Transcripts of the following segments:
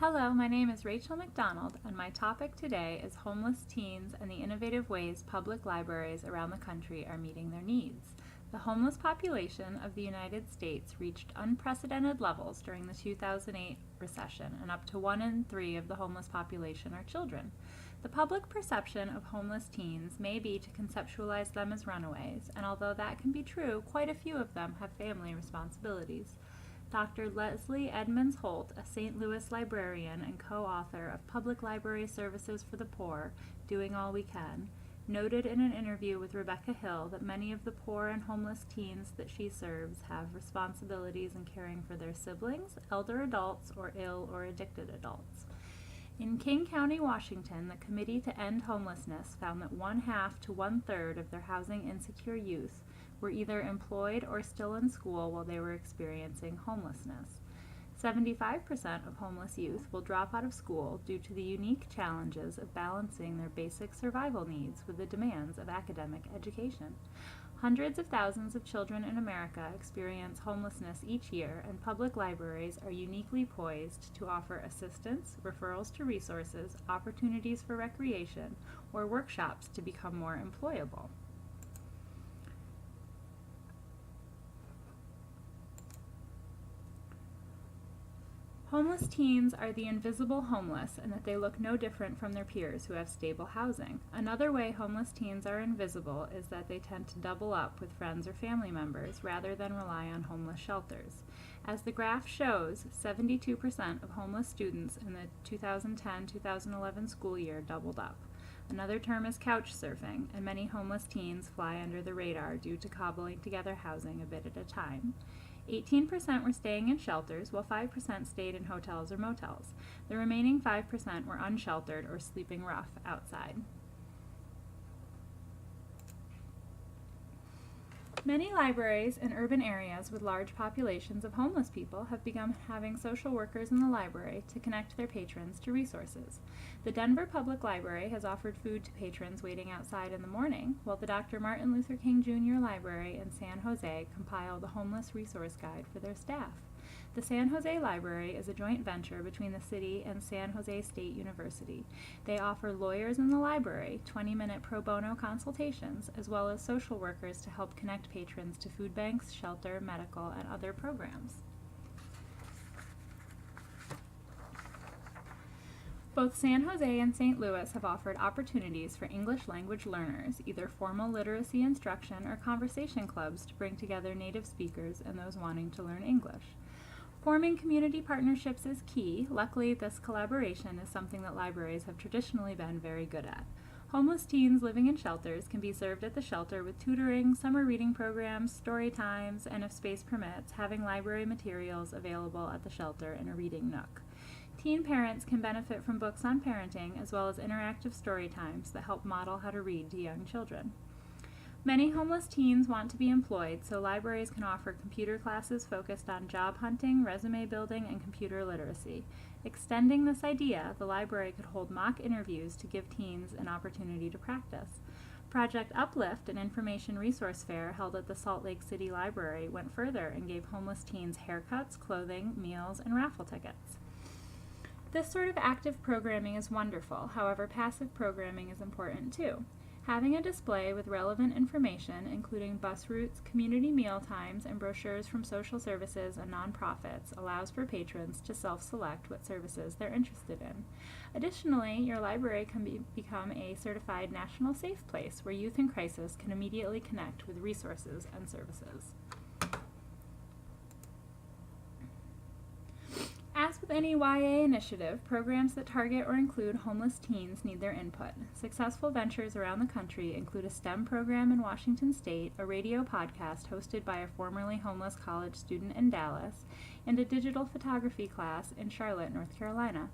Hello, my name is Rachel McDonald, and my topic today is homeless teens and the innovative ways public libraries around the country are meeting their needs. The homeless population of the United States reached unprecedented levels during the 2008 recession, and up to 1 in 3 of the homeless population are children. The public perception of homeless teens may be to conceptualize them as runaways, and although that can be true, quite a few of them have family responsibilities. Dr. Leslie Edmonds Holt, a St. Louis librarian and co-author of Public Library Services for the Poor, Doing All We Can, noted in an interview with Rebecca Hill that many of the poor and homeless teens that she serves have responsibilities in caring for their siblings, elder adults, or ill or addicted adults. In King County, Washington, the Committee to End Homelessness found that 1/2 to 1/3 of their housing insecure youth were either employed or still in school while they were experiencing homelessness. 75% of homeless youth will drop out of school due to the unique challenges of balancing their basic survival needs with the demands of academic education. Hundreds of thousands of children in America experience homelessness each year, and public libraries are uniquely poised to offer assistance, referrals to resources, opportunities for recreation, or workshops to become more employable. Homeless teens are the invisible homeless in that they look no different from their peers who have stable housing. Another way homeless teens are invisible is that they tend to double up with friends or family members rather than rely on homeless shelters. As the graph shows, 72% of homeless students in the 2010-2011 school year doubled up. Another term is couch surfing, and many homeless teens fly under the radar due to cobbling together housing a bit at a time. 18% were staying in shelters, while 5% stayed in hotels or motels. The remaining 5% were unsheltered or sleeping rough outside. Many libraries in urban areas with large populations of homeless people have begun having social workers in the library to connect their patrons to resources. The Denver Public Library has offered food to patrons waiting outside in the morning, while the Dr. Martin Luther King Jr. Library in San Jose compiled a homeless resource guide for their staff. The San Jose Library is a joint venture between the city and San Jose State University. They offer lawyers in the library 20-minute pro bono consultations, as well as social workers to help connect patrons to food banks, shelter, medical, and other programs. Both San Jose and St. Louis have offered opportunities for English language learners, either formal literacy instruction or conversation clubs to bring together native speakers and those wanting to learn English. Forming community partnerships is key. Luckily, this collaboration is something that libraries have traditionally been very good at. Homeless teens living in shelters can be served at the shelter with tutoring, summer reading programs, story times, and if space permits, having library materials available at the shelter in a reading nook. Teen parents can benefit from books on parenting as well as interactive story times that help model how to read to young children. Many homeless teens want to be employed, so libraries can offer computer classes focused on job hunting, resume building, and computer literacy. Extending this idea, the library could hold mock interviews to give teens an opportunity to practice. Project Uplift, an information resource fair held at the Salt Lake City Library, went further and gave homeless teens haircuts, clothing, meals, and raffle tickets. This sort of active programming is wonderful, however, passive programming is important too. Having a display with relevant information, including bus routes, community meal times, and brochures from social services and nonprofits, allows for patrons to self-select what services they're interested in. Additionally, your library can become a certified national safe place where youth in crisis can immediately connect with resources and services. As with any YA initiative, programs that target or include homeless teens need their input. Successful ventures around the country include a STEM program in Washington State, a radio podcast hosted by a formerly homeless college student in Dallas, and a digital photography class in Charlotte, North Carolina.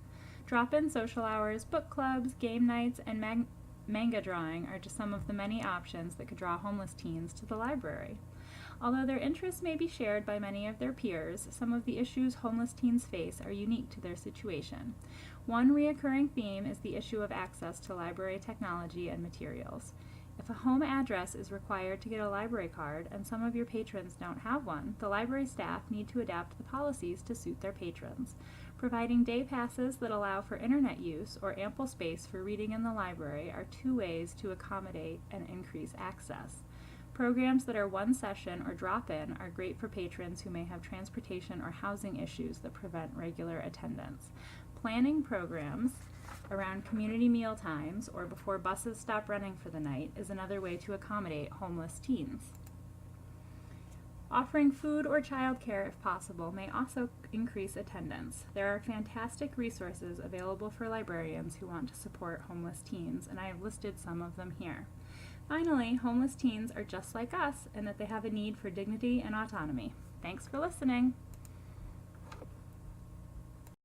Drop-in social hours, book clubs, game nights, and manga drawing are just some of the many options that could draw homeless teens to the library. Although their interests may be shared by many of their peers, some of the issues homeless teens face are unique to their situation. One recurring theme is the issue of access to library technology and materials. If a home address is required to get a library card and some of your patrons don't have one, the library staff need to adapt the policies to suit their patrons. Providing day passes that allow for internet use or ample space for reading in the library are two ways to accommodate and increase access. Programs that are one session or drop-in are great for patrons who may have transportation or housing issues that prevent regular attendance. Planning programs around community meal times or before buses stop running for the night is another way to accommodate homeless teens. Offering food or childcare if possible may also increase attendance. There are fantastic resources available for librarians who want to support homeless teens, and I have listed some of them here. Finally, homeless teens are just like us in that they have a need for dignity and autonomy. Thanks for listening.